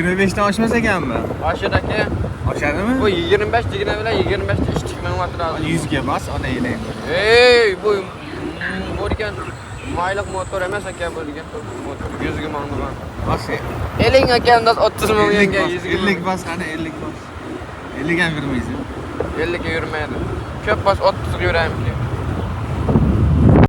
25'ten aşmaz ekanmi? Aşağıdaki Oshadimi? bu 25 digine bilan 25 ta ish chiqmayapti lazım. 100 ga emas, ana elang. Ey, bu degan mayliq motor emas ekan bu degan motor 100 ga mangdiman. Bas. Eling ekan 30 millionga 100 ga. 50 bas, ana 50 bas. 50 ga vermaysiz. 50 ga yurmaydi. Ko'p bas 30 ga yuraymi ki.